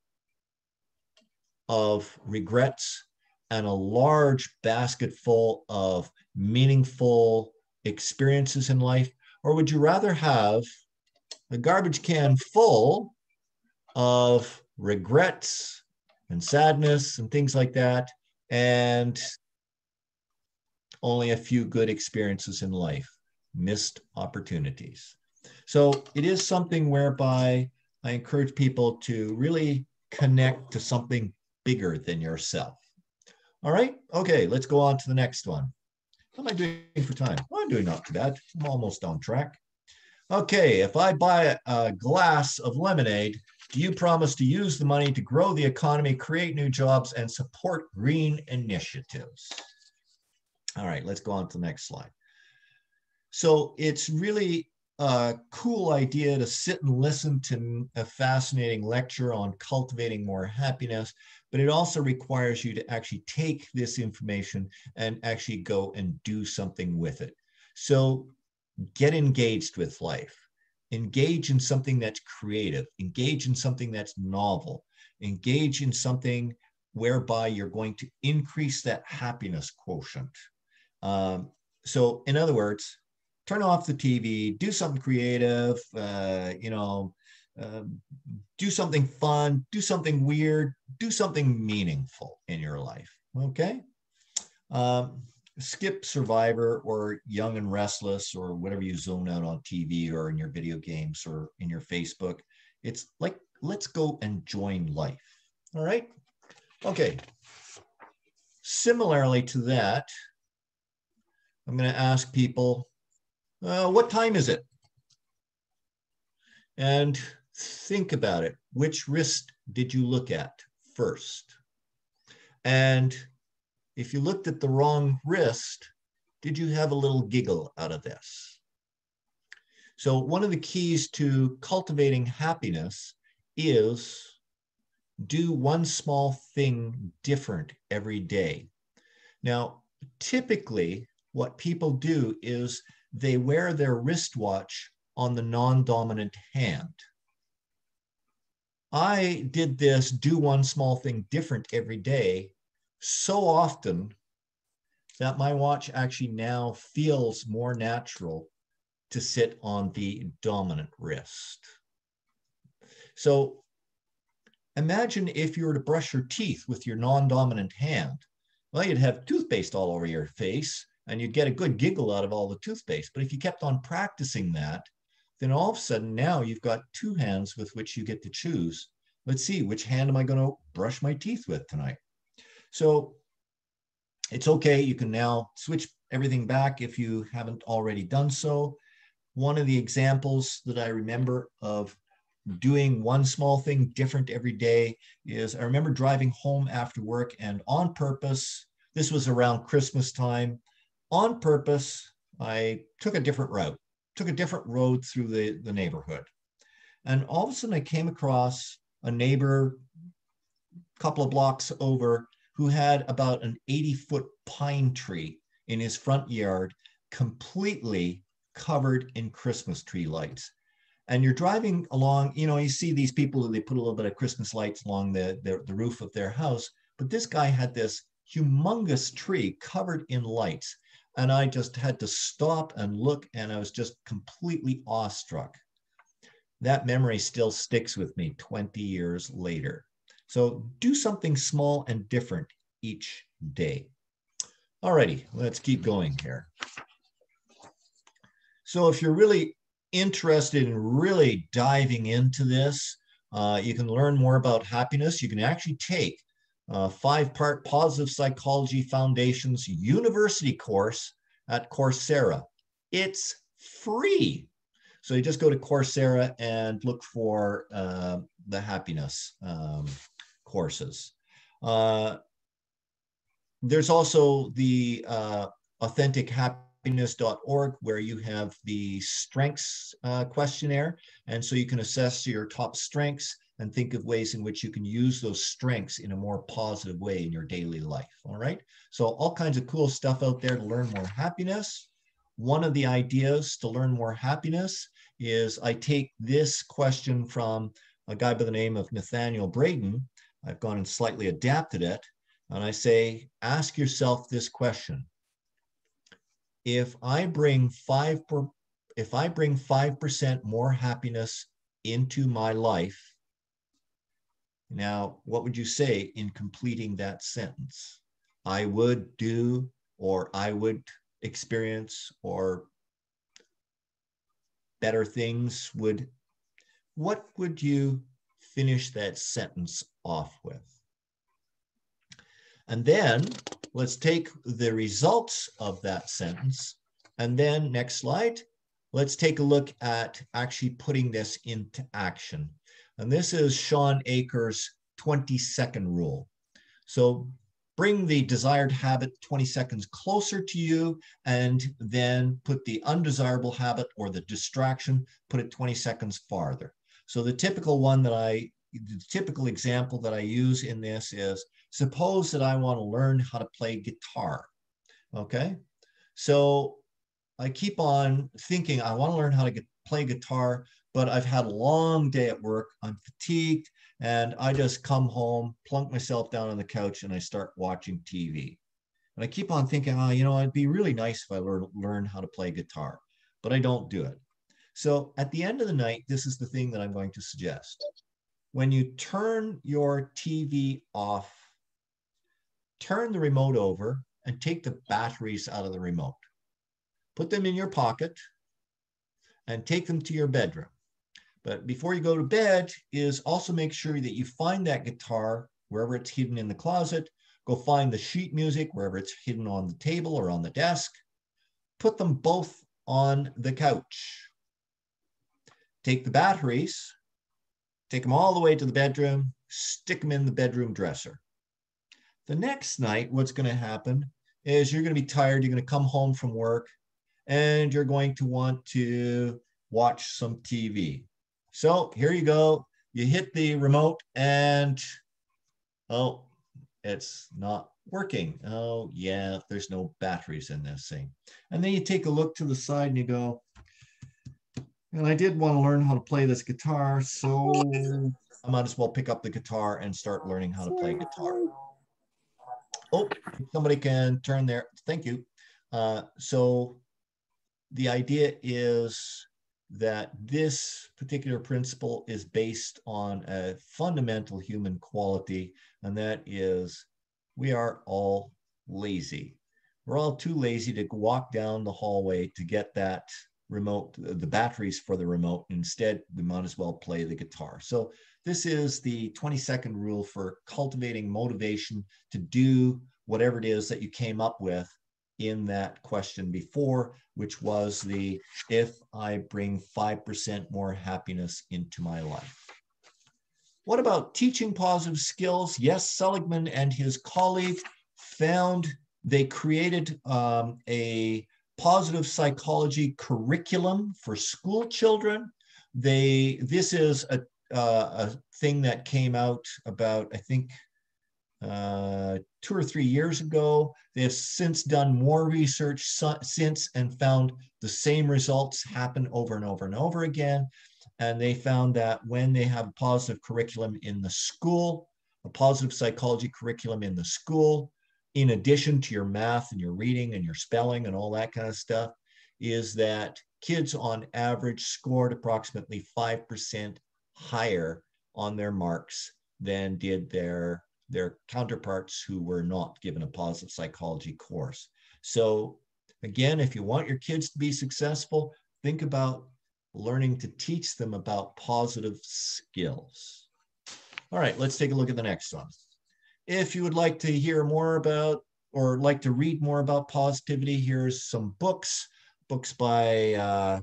[SPEAKER 1] of regrets and a large basket full of meaningful experiences in life? Or would you rather have a garbage can full of regrets and sadness and things like that, and only a few good experiences in life, missed opportunities? So it is something whereby I encourage people to really connect to something bigger than yourself. All right. Okay, let's go on to the next one. How am I doing for time? Well, I'm doing not too bad. I'm almost on track. Okay, if I buy a glass of lemonade, do you promise to use the money to grow the economy, create new jobs, and support green initiatives? All right, let's go on to the next slide. So it's really a cool idea to sit and listen to a fascinating lecture on cultivating more happiness, but it also requires you to actually take this information and actually go and do something with it. So get engaged with life. Engage in something that's creative. Engage in something that's novel. Engage in something whereby you're going to increase that happiness quotient. So in other words, turn off the TV, do something creative, do something fun, do something weird, do something meaningful in your life, okay? Skip Survivor or Young and Restless or whatever you zone out on TV or in your video games or in your Facebook. It's like, let's go and join life, all right? Okay. Similarly to that, I'm going to ask people, what time is it? And think about it. Which wrist did you look at first? And if you looked at the wrong wrist, did you have a little giggle out of this? So one of the keys to cultivating happiness is do one small thing different every day. Now, typically, what people do is they wear their wristwatch on the non-dominant hand. I did this do one small thing different every day so often that my watch actually now feels more natural to sit on the dominant wrist. So imagine if you were to brush your teeth with your non-dominant hand. Well, you'd have toothpaste all over your face and you'd get a good giggle out of all the toothpaste. But if you kept on practicing that, then all of a sudden now you've got two hands with which you get to choose. Let's see, which hand am I going to brush my teeth with tonight? So it's okay. You can now switch everything back if you haven't already done so. One of the examples that I remember of doing one small thing different every day is I remember driving home after work and on purpose, this was around Christmas time, on purpose, I took a different route, took a different road through the neighborhood. And all of a sudden I came across a neighbor a couple of blocks over who had about an 80-foot pine tree in his front yard, completely covered in Christmas tree lights. And you're driving along, you see these people, they put a little bit of Christmas lights along the roof of their house, but this guy had this humongous tree covered in lights. And I just had to stop and look, and I was just completely awestruck. That memory still sticks with me 20 years later. So do something small and different each day. All righty, let's keep going here. So if you're really interested in really diving into this, you can learn more about happiness. You can actually take a 5-part Positive Psychology Foundations University course at Coursera. It's free. So you just go to Coursera and look for the happiness courses. There's also the authentichappiness.org where you have the strengths questionnaire. And so you can assess your top strengths and think of ways in which you can use those strengths in a more positive way in your daily life. All right. So all kinds of cool stuff out there to learn more happiness. One of the ideas to learn more happiness is I take this question from a guy by the name of Nathaniel Braden. I've gone and slightly adapted it. And I say, ask yourself this question. If I bring 5% more happiness into my life, now what would you say in completing that sentence? I would do, or I would experience, or better things would. What would you finish that sentence off with? And then let's take the results of that sentence. And then next slide, let's take a look at actually putting this into action. And this is Sean Aker's 20-second rule. So bring the desired habit 20 seconds closer to you, and then put the undesirable habit or the distraction, put it 20 seconds farther. So the typical example that I use in this is, suppose that I want to learn how to play guitar. Okay. So I keep on thinking, I want to learn how to play guitar, but I've had a long day at work. I'm fatigued And I just come home, plunk myself down on the couch, and I start watching TV. And I keep on thinking, oh, you know, it'd be really nice if I learn how to play guitar, but I don't do it. So at the end of the night, this is the thing that I'm going to suggest. When you turn your TV off, turn the remote over and take the batteries out of the remote. Put them in your pocket and take them to your bedroom. But before you go to bed is also make sure that you find that guitar wherever it's hidden in the closet. Go find the sheet music wherever it's hidden on the table or on the desk. Put them both on the couch. Take the batteries, take them all the way to the bedroom, stick them in the bedroom dresser. The next night, what's going to happen is you're going to be tired. You're going to come home from work and you're going to want to watch some TV. So here you go. You hit the remote and, oh, it's not working. Oh, yeah, there's no batteries in this thing. And then you take a look to the side and you go, and I did want to learn how to play this guitar, so I might as well pick up the guitar and start learning how to play guitar. Oh, somebody can turn there. Thank you. So the idea is that this particular principle is based on a fundamental human quality, and that is we are all lazy. We're all too lazy to walk down the hallway to get that remote, the batteries for the remote. Instead, we might as well play the guitar. So this is the 20-second rule for cultivating motivation to do whatever it is that you came up with in that question before, which was the, if I bring 5% more happiness into my life. What about teaching positive skills? Yes, Seligman and his colleague found they created a positive psychology curriculum for school children. This is a thing that came out about, I think, 2 or 3 years ago. They have since done more research since and found the same results happen over and over and over again. And they found that when they have a positive curriculum in the school, a positive psychology curriculum in the school, in addition to your math and your reading and your spelling and all that kind of stuff, is that kids on average scored approximately 5% higher on their marks than did their counterparts who were not given a positive psychology course. So again, if you want your kids to be successful, think about learning to teach them about positive skills. All right, let's take a look at the next one. If you would like to hear more about or like to read more about positivity, here's some books by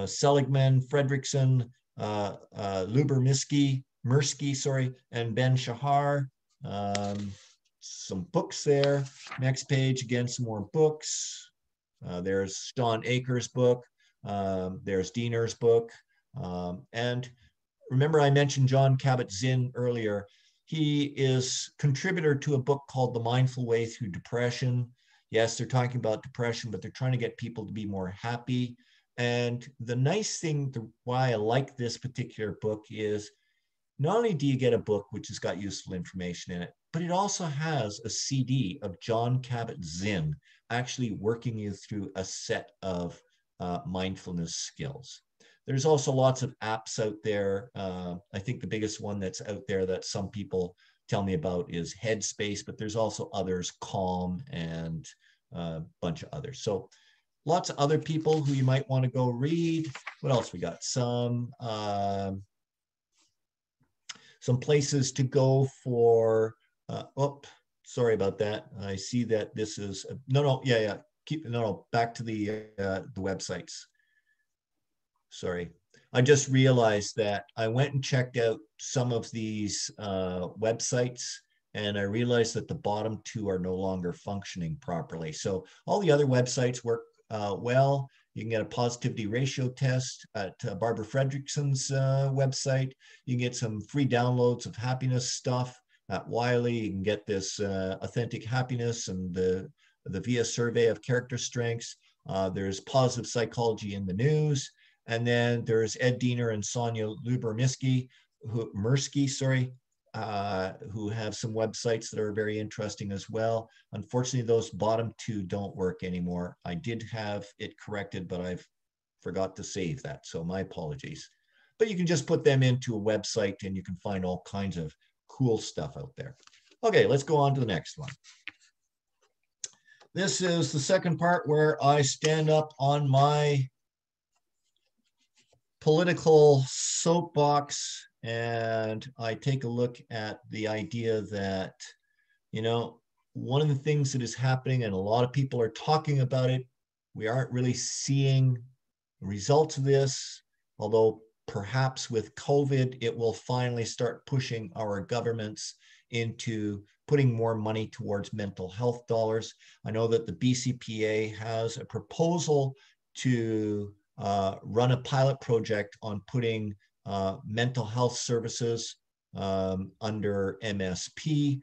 [SPEAKER 1] Seligman, Fredrickson, Mirsky, and Ben Shahar. Some books there. Next page, again, some more books. There's Sean Akers' book. There's Diener's book. And remember I mentioned John Kabat-Zinn earlier. He is contributor to a book called The Mindful Way Through Depression. Yes, they're talking about depression, but they're trying to get people to be more happy. And the nice thing, why I like this particular book is not only do you get a book which has got useful information in it, but it also has a CD of John Kabat-Zinn actually working you through a set of mindfulness skills. There's also lots of apps out there. I think the biggest one that's out there that some people tell me about is Headspace, but there's also others, Calm, and a bunch of others. So lots of other people who you might want to go read. What else we got? Some places to go for, sorry about that. I see that this is, back to the websites. Sorry. I just realized that I went and checked out some of these websites, and I realized that the bottom two are no longer functioning properly. So all the other websites work well. You can get a positivity ratio test at Barbara Fredrickson's website. You can get some free downloads of happiness stuff at Wiley. You can get this authentic happiness and the VIA survey of character strengths. There's positive psychology in the news. And then there's Ed Diener and Sonia Luber-Minsky. Mirsky, sorry, who have some websites that are very interesting as well. Unfortunately, those bottom two don't work anymore. I did have it corrected, but I've forgot to save that, so my apologies. But you can just put them into a website and you can find all kinds of cool stuff out there. Okay, let's go on to the next one. This is the second part where I stand up on my political soapbox and I take a look at the idea that, you know, one of the things that is happening, and a lot of people are talking about it, we aren't really seeing results of this, although perhaps with COVID, it will finally start pushing our governments into putting more money towards mental health dollars. I know that the BCPA has a proposal to run a pilot project on putting mental health services under MSP.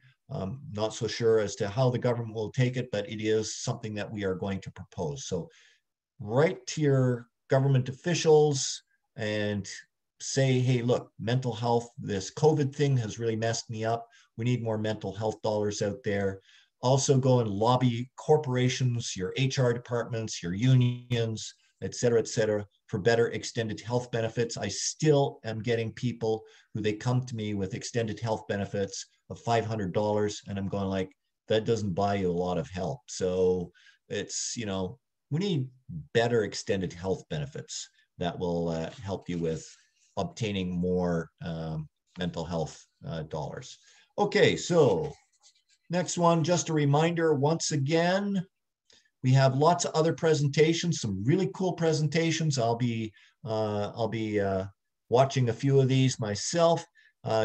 [SPEAKER 1] Not so sure as to how the government will take it, but it is something that we are going to propose. So write to your government officials and say, hey, look, mental health, this COVID thing has really messed me up. We need more mental health dollars out there. Also go and lobby corporations, your HR departments, your unions, et cetera, for better extended health benefits. I still am getting people who they come to me with extended health benefits of $500, and I'm going like, that doesn't buy you a lot of help. So it's, you know, we need better extended health benefits that will help you with obtaining more mental health dollars. Okay, so next one, just a reminder, once again, we have lots of other presentations, some really cool presentations. I'll be watching a few of these myself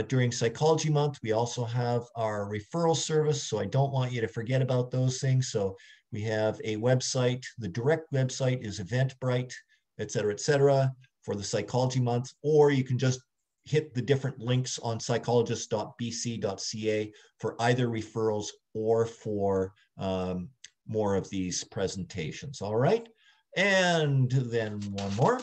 [SPEAKER 1] during Psychology Month. We also have our referral service, so I don't want you to forget about those things. So we have a website. The direct website is Eventbrite, et cetera, for the Psychology Month, or you can just hit the different links on psychologist.bc.ca for either referrals or for more of these presentations. All right. And then one more.